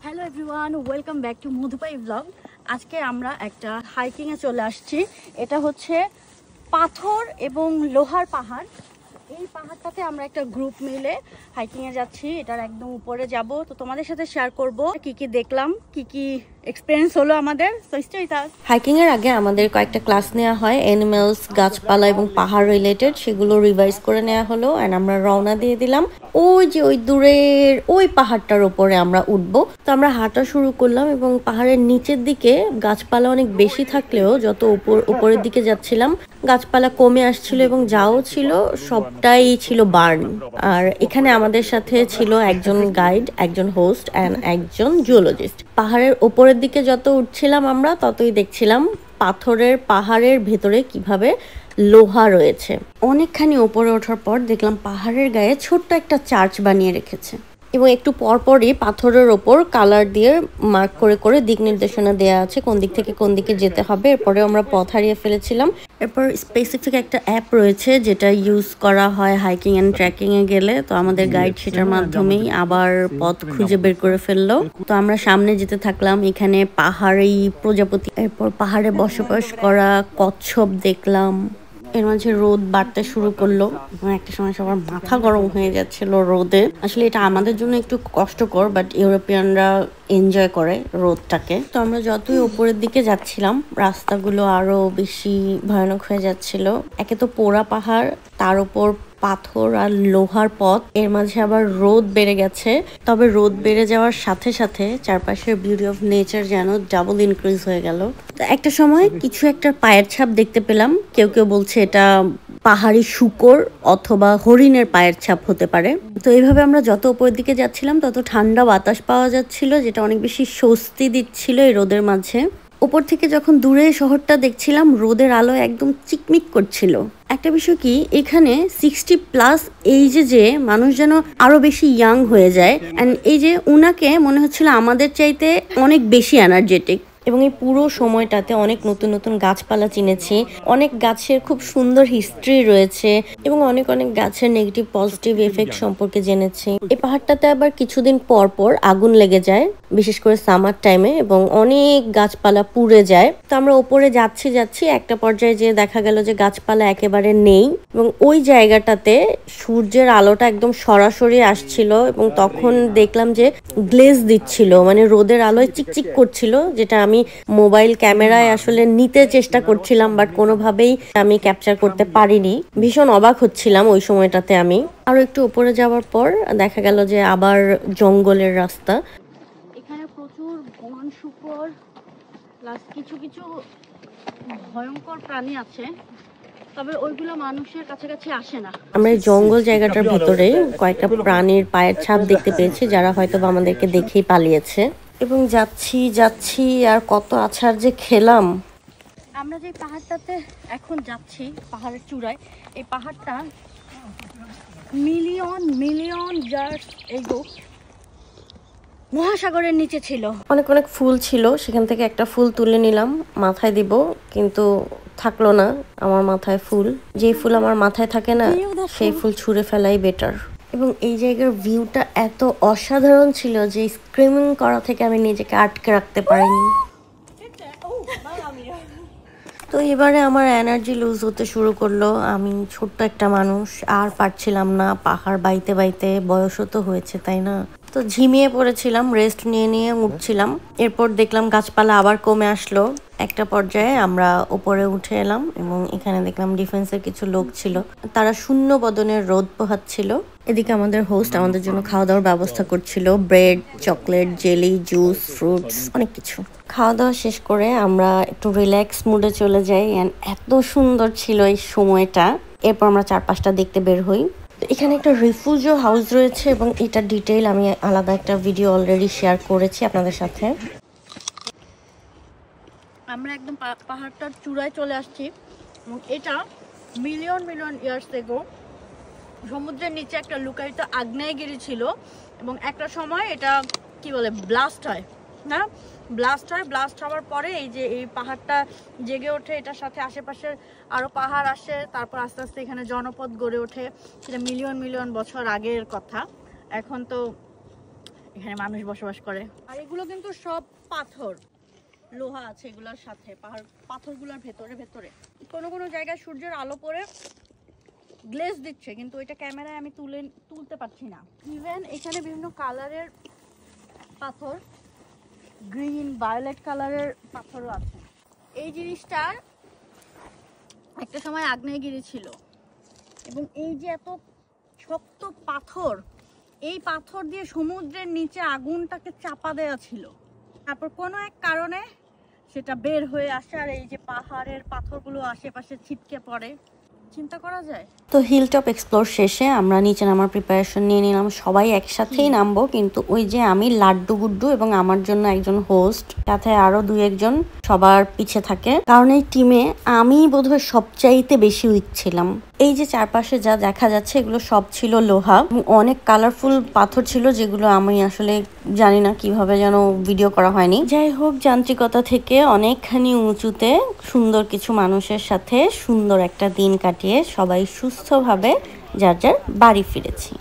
Hello everyone, welcome back to Madhupai blog. আজকে আমরা একটা হাইকিংয়ে চলে আসছি। এটা হচ্ছে পাথর এবং লোহার পাহাড়। এই পাহাড়টাতে আমরা একটা গ্রুপ মিলে হাইকিংয়ে যাচ্ছি। এটার একদম উপরে যাব, তো তোমাদের সাথে শেয়ার করব কি কি দেখলাম, কি কি এক্সপিরিয়েন্স হলো আমাদের। হাইকিং এর আগে আমাদের কয়েকটা ক্লাস নেওয়া হয়, অ্যানিমেলস, গাছপালা এবং পাহাড় রিলেটেড, সেগুলো রিভাইজ করে নেওয়া হলো। এন্ড আমরা রওনা দিয়ে দিলাম ওই যে ওই দূরের ওই পাহাড়টার উপরে আমরা উঠবো। তো আমরা হাঁটা শুরু করলাম এবং পাহাড়ের নিচের দিকে গাছপালা অনেক বেশি থাকলেও যত উপরের দিকে যাচ্ছিলাম গাছপালা কমে আসছিল এবং যাও ছিল সবটাই ছিল বার্ন। আর এখানে আমাদের সাথে ছিল একজন গাইড, একজন হোস্ট অ্যান্ড একজন জুওলজিস্ট। পাহাড়ের ওপরের দিকে যত উঠছিলাম আমরা ততই দেখছিলাম পাথরের পাহাড়ের ভেতরে কিভাবে লোহা রয়েছে। অনেকখানি ওপরে ওঠার পর দেখলাম পাহাড়ের গায়ে ছোট্ট একটা চার্চ বানিয়ে রেখেছে এবং একটু পরপরই পাথরের ওপর কালার দিয়ে মার্ক করে করে দিক নির্দেশনা দেওয়া আছে কোন দিক থেকে কোন দিকে যেতে হবে। এরপরে আমরা পথ হারিয়ে ফেলেছিলাম। এরপর স্পেসিফিক একটা অ্যাপ রয়েছে যেটা ইউজ করা হয় হাইকিং অ্যান্ড ট্রেকিং এ গেলে। তো আমাদের গাইড সেটার মাধ্যমেই আবার পথ খুঁজে বের করে ফেললো। তো আমরা সামনে যেতে থাকলাম। এখানে পাহাড়ি প্রজাপতি, এরপর পাহাড়ে বসবাস করা কচ্ছপ দেখলাম। এর মাঝে রোদ বাড়তে শুরু করলো এবং একটা সময় সবার মাথা গরম হয়ে যাচ্ছিল রোদে। আসলে এটা আমাদের জন্য একটু কষ্টকর, বাট ইউরোপিয়ানরা এনজয় করে রোদটাকে। তো আমরা যতই উপরের দিকে যাচ্ছিলাম রাস্তাগুলো আরো বেশি ভয়ানক হয়ে যাচ্ছিল। একে তো পোড়া পাহাড়, তার উপর পাথর আর লোহার পথ, এর মাঝে আবার রোদ বেড়ে গেছে। তবে রোদ বেড়ে যাওয়ার সাথে সাথে চারপাশের বিউটি অফ নেচার যেন ডাবল ইনক্রিজ হয়ে গেল। তো একটা সময় কিছু একটা পায়ের ছাপ দেখতে পেলাম। কেউ কেউ বলছে এটা পাহাড়ি শূকর অথবা হরিণের পায়ের ছাপ হতে পারে। তো এইভাবে আমরা যত উপরের দিকে যাচ্ছিলাম তত ঠান্ডা বাতাস পাওয়া যাচ্ছিল, যেটা অনেক বেশি স্বস্তি দিচ্ছিল এই রোদের মাঝে। উপর থেকে যখন দূরে শহরটা দেখছিলাম রোদের আলো একদম চিকমিক করছিল। একটা বিষয় কি, এখানে 60+ এইজে যে মানুষ যেন আরো বেশি ইয়াং হয়ে যায়। এন্ড এই যে উনাকে মনে হচ্ছিল আমাদের চাইতে অনেক বেশি এনার্জেটিক। এবং এই পুরো সময়টাতে অনেক নতুন নতুন গাছপালা চিনেছি, অনেক গাছের খুব সুন্দর হিস্ট্রি রয়েছে এবং অনেক অনেক গাছের নেগেটিভ পজিটিভ এফেক্ট সম্পর্কে জেনেছি। এই পাহাড়টাতে আবার কিছুদিন পর পর আগুন লেগে যায়, বিশেষ করে সামার টাইমে, এবং অনেক গাছপালা পুড়ে যায়। তো আমরা ওপরে যাচ্ছি একটা পর্যায়ে যে দেখা গেল যে গাছপালা একেবারে নেই এবং ওই জায়গাটাতে সূর্যের আলোটা একদম সরাসরি আসছিল এবং তখন দেখলাম যে গ্লেজ দিচ্ছিল, মানে রোদের আলোয় চিকচিক করছিল, যেটা আমি মোবাইল ক্যামেরায় আসলে নিতে চেষ্টা করছিলাম বাট কোনোভাবেই আমি ক্যাপচার করতে পারিনি। ভীষণ অবাক হচ্ছিলাম ওই সময়টাতে। আমি আরো একটু উপরে যাওয়ার পর দেখা গেল যে আবার জঙ্গলের রাস্তা। এখানে প্রচুর বন শুকর প্লাস কিছু কিছু ভয়ঙ্কর প্রাণী আছে, তবে ওইগুলো মানুষের কাছাকাছি আসে না। আমরা এই জঙ্গল জায়গাটার ভিতরে কয়েকটা প্রাণীর পায়ের ছাপ দেখতে পেয়েছি, যারা হয়তো আমাদেরকে দেখেই পালিয়েছে। এবং যাচ্ছি আর কত আছাড় যে খেলাম। আমরা যে পাহাড়টাতে এখন যাচ্ছি, পাহাড়ের চূড়ায়, এই পাহাড়টা মিলিয়ন মিলিয়ন ইয়ার্স এগো মহাসাগরের নিচে ছিল। অনেক অনেক ফুল ছিল, সেখান থেকে একটা ফুল তুলে নিলাম, মাথায় দিব, কিন্তু থাকলো না আমার মাথায় ফুল। যে ফুল আমার মাথায় থাকে না সেই ফুল ছুঁড়ে ফেলাই বেটার। এবং এই জায়গার ভিউটা এত অসাধারণ ছিল যে স্ক্রিমিং করা থেকে আমি নিজেকে আটকে রাখতে পারিনি। তো এবারে আমার এনার্জি লুজ হতে শুরু করলো। আমি ছোট্ট একটা মানুষ, আর পারছিলাম না পাহাড় বাইতে বাইতে। বয়সও তো হয়েছে, তাই না? তো ঝিমিয়ে পড়েছিলাম, রেস্ট নিয়ে নিয়ে উঠছিলাম। এরপর দেখলাম গাছপালা আবার কমে আসলো। একটা পর্যায়ে আমরা উপরে উঠে এলাম এবং এখানে দেখলাম ডিফেন্সের কিছু লোক ছিল, তারা শূন্য বদনের রোদ পোহাচ্ছিল। এদিকে আমাদের হোস্ট আমাদের জন্য খাওয়া দাওয়ার ব্যবস্থা করছিল, bread, chocolate, jelly, juice, fruits, অনেক কিছু। খাওয়া দাওয়া শেষ করে আমরা একটু রিল্যাক্স মুডে চলে যাই। এত সুন্দর ছিল এই সময়টা। এরপর আমরা চারপাশটা দেখতে বের হই। এখানে একটা রিফিউজি হাউস রয়েছে এবং এটা ডিটেইল আমি আলাদা একটা ভিডিও অলরেডি শেয়ার করেছি আপনাদের সাথে। আমরা একদম পাহাড়টার চূড়ায় চলে আসছি এবং এটা মিলিয়ন মিলিয়ন ইয়ার্স এগো সমুদ্রের নিচে একটা লুকায়িত আগ্নেয়গিরি ছিল এবং একটা সময় এটা কি বলে ব্লাস্ট হয় না, ব্লাস্ট হওয়ার পরে এই যে এই পাহাড়টা জেগে ওঠে, এটার সাথে আশেপাশের আরো পাহাড় আসে, তারপর আস্তে আস্তে এখানে জনপদ গড়ে ওঠে। সেটা মিলিয়ন মিলিয়ন বছর আগের কথা। এখন তো এখানে মানুষ বসবাস করে। আর এগুলো কিন্তু সব পাথর, লোহা আছে এগুলোর সাথে, পাথরগুলোর ভেতরে ভেতরে কোনো কোনো জায়গায় সূর্যের আলো পড়ে গ্লেজ দিচ্ছে, কিন্তু ওইটা ক্যামেরায় আমি তুলতে পারছি না। ইভেন এখানে বিভিন্ন কালারের পাথর, গ্রিন, ভায়োলেট কালারের পাথরও আছে। এই জিনিসটার একটা সময় আগ্নেয়গিরি ছিল, এবং এই যে এত শক্ত পাথর, এই পাথর দিয়ে সমুদ্রের নিচে আগুনটাকে চাপা দেওয়া ছিল। তারপর কোনো এক কারণে সেটা বের হয়ে আসে, আর এই যে পাহাড়ের পাথরগুলো আশেপাশে ছিটকে পড়ে। চিন্তা করা যায়। তো হিল টপ এক্সপ্লোর শেষে আমরা নিচে নামার প্রিপারেশন নিয়ে নিলাম। সবাই একসাথেই নামবো, কিন্তু ওই যে আমি, লাড্ডু গুড্ডু এবং আমার জন্য একজন হোস্ট, সাথে আরো 2-1 জন সবার পিছে থাকে, কারণ এই টিমে আমি বোধহয় সবচাইতে বেশি উইক ছিলাম। এই যে চারপাশে যা দেখা যাচ্ছে এগুলো সব ছিল লোহা, এবং অনেক কালারফুল পাথর ছিল যেগুলো আমি আসলে জানি না কিভাবে যেন ভিডিও করা হয়নি। যাই হোক, যান্ত্রিকতা থেকে অনেকখানি উঁচুতে সুন্দর কিছু মানুষের সাথে সুন্দর একটা দিন কাটিয়ে সবাই সুস্থভাবে যার যার বাড়ি ফিরেছি।